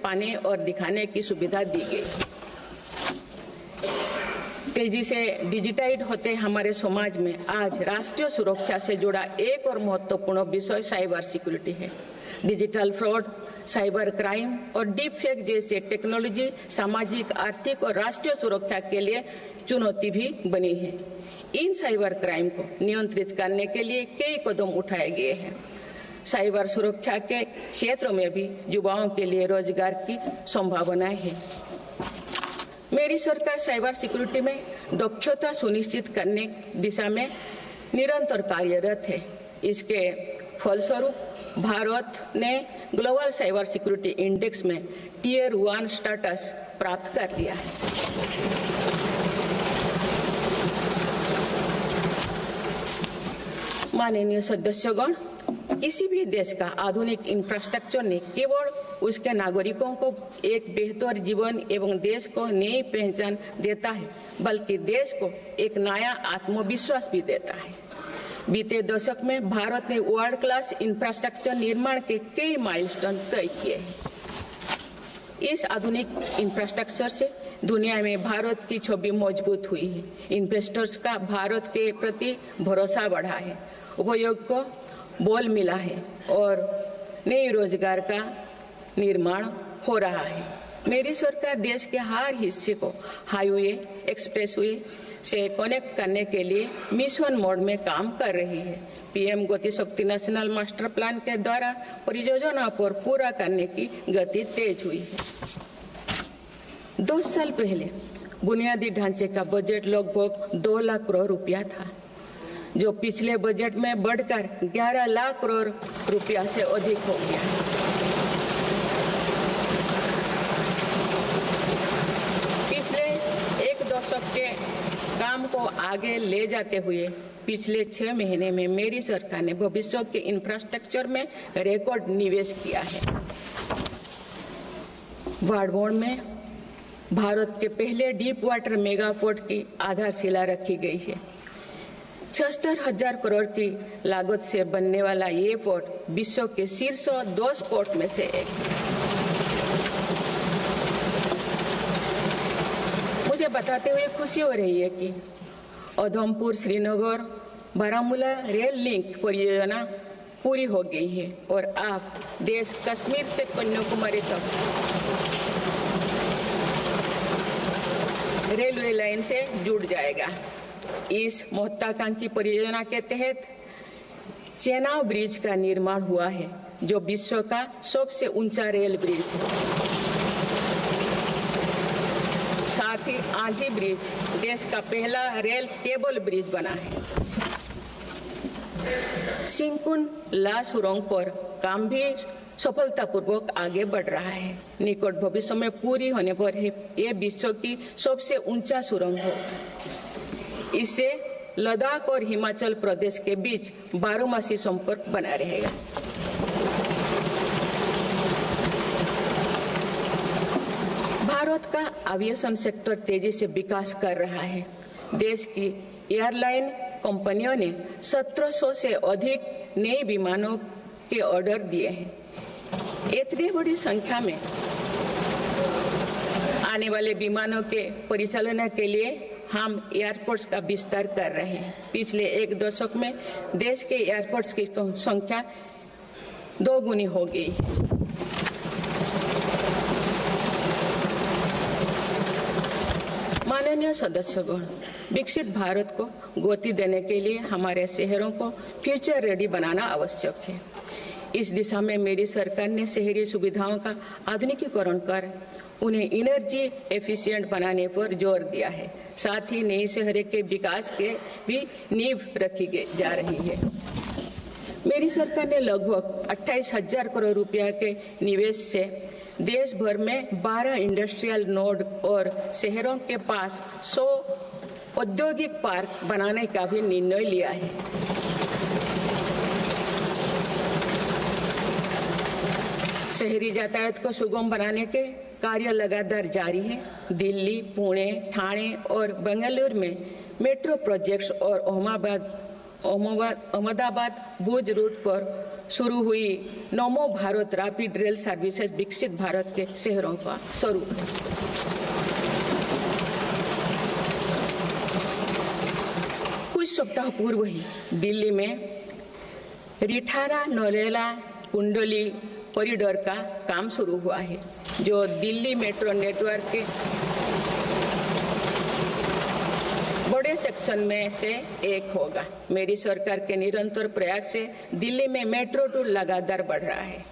पाने और दिखाने की सुविधा दी गई। तेजी से डिजिटाइज होते हमारे समाज में आज राष्ट्रीय सुरक्षा से जुड़ा एक और महत्वपूर्ण विषय साइबर सिक्योरिटी है। डिजिटल फ्रॉड, साइबर क्राइम और डीप फेक जैसे टेक्नोलॉजी सामाजिक, आर्थिक और राष्ट्रीय सुरक्षा के लिए चुनौती भी बनी है। इन साइबर क्राइम को नियंत्रित करने के लिए कई कदम उठाए गए हैं। साइबर सुरक्षा के क्षेत्र में भी युवाओं के लिए रोजगार की संभावनाएं हैं। मेरी सरकार साइबर सिक्योरिटी में दक्षता सुनिश्चित करने दिशा में निरंतर कार्यरत है। इसके फलस्वरूप भारत ने ग्लोबल साइबर सिक्योरिटी इंडेक्स में टियर 1 स्टेटस प्राप्त कर लिया है। माननीय सदस्यगण, किसी भी देश का आधुनिक इंफ्रास्ट्रक्चर ने केवल उसके नागरिकों को एक बेहतर जीवन एवं देश को नई पहचान देता है, बल्कि देश को एक नया आत्मविश्वास भी देता है। बीते दशक में भारत ने वर्ल्ड क्लास इंफ्रास्ट्रक्चर निर्माण के कई माइलस्टोन तय किए हैं। इस आधुनिक इंफ्रास्ट्रक्चर से दुनिया में भारत की छवि मजबूत हुई है। इन्वेस्टर्स का भारत के प्रति भरोसा बढ़ा है, उपयोग को बल मिला है और नए रोजगार का निर्माण हो रहा है। मेरी सरकार देश के हर हिस्से को हाईवे, एक्सप्रेसवे से कनेक्ट करने के लिए मिशन मोड में काम कर रही है। पीएम गति शक्ति नेशनल मास्टर प्लान के द्वारा परियोजना पर पूरा करने की गति तेज हुई है। 2 साल पहले बुनियादी ढांचे का बजट लगभग 2 लाख करोड़ रुपया था, जो पिछले बजट में बढ़कर 11 लाख करोड़ रुपया से अधिक हो गया। पिछले एक दशक के काम को आगे ले जाते हुए पिछले 6 महीने में मेरी सरकार ने भविष्य के इंफ्रास्ट्रक्चर में रिकॉर्ड निवेश किया है। वाडवोन में भारत के पहले डीप वाटर मेगा पोर्ट की आधारशिला रखी गई है। 76,000 करोड़ की लागत से बनने वाला ये पोर्ट विश्व के शीर्ष 10 पोर्ट में से एक है। मुझे बताते हुए खुशी हो रही है कि उधमपुर श्रीनगर बारामूला रेल लिंक परियोजना पूरी हो गई है और अब देश कश्मीर से कन्याकुमारी तक रेलवे लाइन से जुड़ जाएगा। इस महत्वाकांक्षी परियोजना के तहत चेनाब ब्रिज का निर्माण हुआ है, जो विश्व का सबसे ऊंचा रेल ब्रिज है। साथ ही आंधी ब्रिज देश का पहला रेल केबल ब्रिज बना है। सिंकुन ला सुरंग पर काम भी सफलतापूर्वक आगे बढ़ रहा है। निकट भविष्य में पूरी होने पर यह विश्व की सबसे ऊंचा सुरंग हो। इससे लद्दाख और हिमाचल प्रदेश के बीच 12मासी संपर्क बना रहेगा। भारत का एविएशन सेक्टर तेजी से विकास कर रहा है। देश की एयरलाइन कंपनियों ने 1700 से अधिक नए विमानों के ऑर्डर दिए हैं। इतनी बड़ी संख्या में आने वाले विमानों के परिचालन के लिए हम एयरपोर्ट्स का विस्तार कर रहे हैं। पिछले एक दशक में देश के एयरपोर्ट्स की संख्या 2 गुनी हो गई। माननीय सदस्यगण, विकसित भारत को गति देने के लिए हमारे शहरों को फ्यूचर रेडी बनाना आवश्यक है। इस दिशा में मेरी सरकार ने शहरी सुविधाओं का आधुनिकीकरण कर उन्हें एनर्जी एफिशिएंट बनाने पर जोर दिया है। साथ ही नए शहर के विकास के भी नींव रखी जा रही है। मेरी सरकार ने लगभग 28,000 करोड़ रुपया के निवेश से देश भर में 12 इंडस्ट्रियल नोड और शहरों के पास 100 औद्योगिक पार्क बनाने का भी निर्णय लिया है। शहरी यातायात को सुगम बनाने के कार्य लगातार जारी है। दिल्ली, पुणे, ठाणे और बेंगलुरु में मेट्रो प्रोजेक्ट्स और अहमदाबाद भुज रूट पर शुरू हुई नमो भारत रैपिड रेल सर्विसेज विकसित भारत के शहरों का स्वरूप है। कुछ सप्ताह पूर्व ही दिल्ली में रिठारा नौरेला कुंडली कॉरिडोर का काम शुरू हुआ है, जो दिल्ली मेट्रो नेटवर्क के बड़े सेक्शन में से एक होगा। मेरी सरकार के निरंतर प्रयास से दिल्ली में मेट्रो टूर लगातार बढ़ रहा है।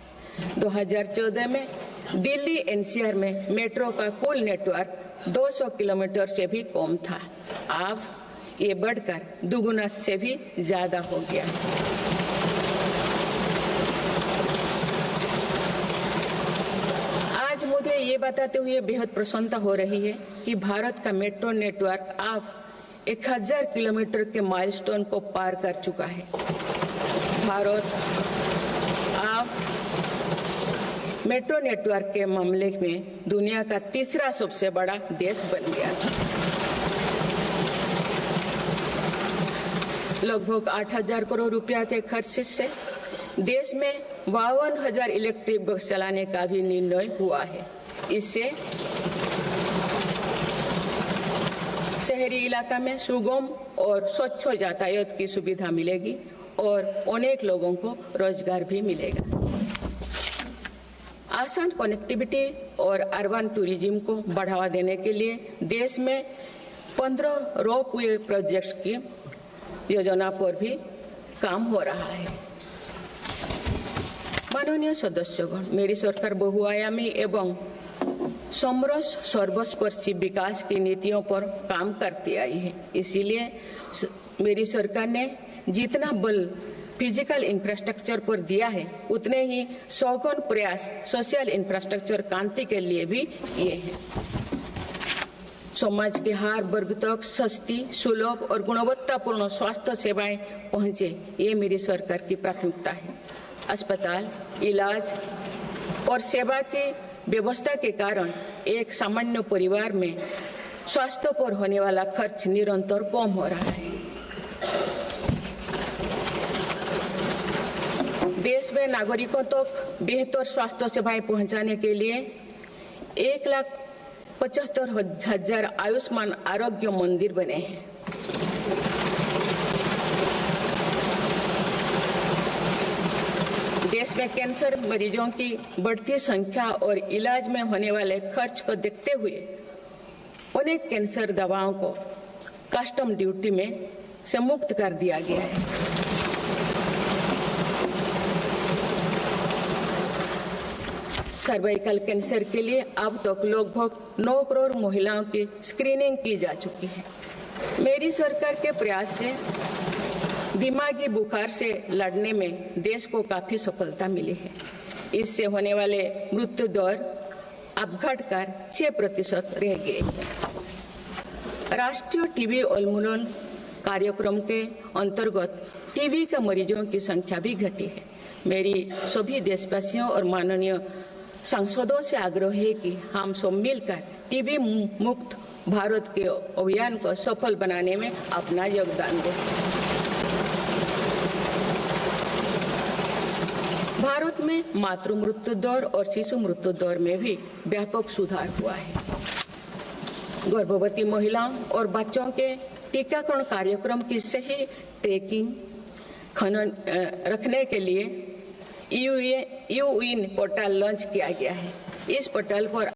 2014 में दिल्ली एनसीआर में मेट्रो का कुल नेटवर्क 200 किलोमीटर से भी कम था। अब ये बढ़कर दुगुना से भी ज्यादा हो गया है। आज मुझे ये बताते हुए बेहद प्रसन्नता हो रही है कि भारत का मेट्रो नेटवर्क अब 1000 किलोमीटर के माइलस्टोन को पार कर चुका है। भारत अब मेट्रो नेटवर्क के मामले में दुनिया का तीसरा सबसे बड़ा देश बन गया है। लगभग 8000 करोड़ रुपया के खर्च से देश में 52,000 इलेक्ट्रिक बस चलाने का भी निर्णय हुआ है। इससे शहरी इलाका में सुगम और स्वच्छ यातायात की सुविधा मिलेगी और अनेक लोगों को रोजगार भी मिलेगा। आसान कनेक्टिविटी और अर्बन टूरिज्म को बढ़ावा देने के लिए देश में 15 रोपवे प्रोजेक्ट्स की योजना पर भी काम हो रहा है। माननीय सदस्यगण, मेरी सरकार बहुआयामी एवं समरस सर्वस्पर्शी विकास की नीतियों पर काम करती आई है। इसीलिए मेरी सरकार ने जितना बल फिजिकल इंफ्रास्ट्रक्चर पर दिया है, उतने ही सौगन प्रयास सोशल इंफ्रास्ट्रक्चर क्रांति के लिए भी किए हैं। समाज के हर वर्ग तक सस्ती, सुलभ और गुणवत्तापूर्ण स्वास्थ्य सेवाएं पहुंचे, ये मेरी सरकार की प्राथमिकता है। अस्पताल, इलाज और सेवा की व्यवस्था के कारण एक सामान्य परिवार में स्वास्थ्य पर होने वाला खर्च निरंतर कम हो रहा है। देश में नागरिकों तक बेहतर स्वास्थ्य सेवाएं पहुंचाने के लिए 1,75,000 आयुष्मान आरोग्य मंदिर बने हैं। देश में कैंसर मरीजों की बढ़ती संख्या और इलाज में होने वाले खर्च को देखते हुए अनेक कैंसर दवाओं को कस्टम ड्यूटी में से मुक्त कर दिया गया है। सर्वाइकल कैंसर के लिए अब तक लगभग 9 करोड़ महिलाओं की स्क्रीनिंग की जा चुकी है। मेरी सरकार के प्रयास से दिमागी बुखार से लड़ने में देश को काफी सफलता मिली है। इससे होने वाले मृत्यु दर अब घटकर 6% रह गए। राष्ट्रीय टीबी उन्मूलन कार्यक्रम के अंतर्गत टीबी के मरीजों की संख्या भी घटी है। मेरी सभी देशवासियों और माननीय सांसदों से आग्रह है कि हम सब मिलकर टीबी मुक्त भारत के अभियान को सफल बनाने में अपना योगदान दें। भारत में मातृ मृत्यु दर और शिशु मृत्यु दर में भी व्यापक सुधार हुआ है। गर्भवती महिलाओं और बच्चों के टीकाकरण कार्यक्रम की सही ट्रैकिंग रखने के लिए यूइन पोर्टल लॉन्च किया गया है। इस पोर्टल पर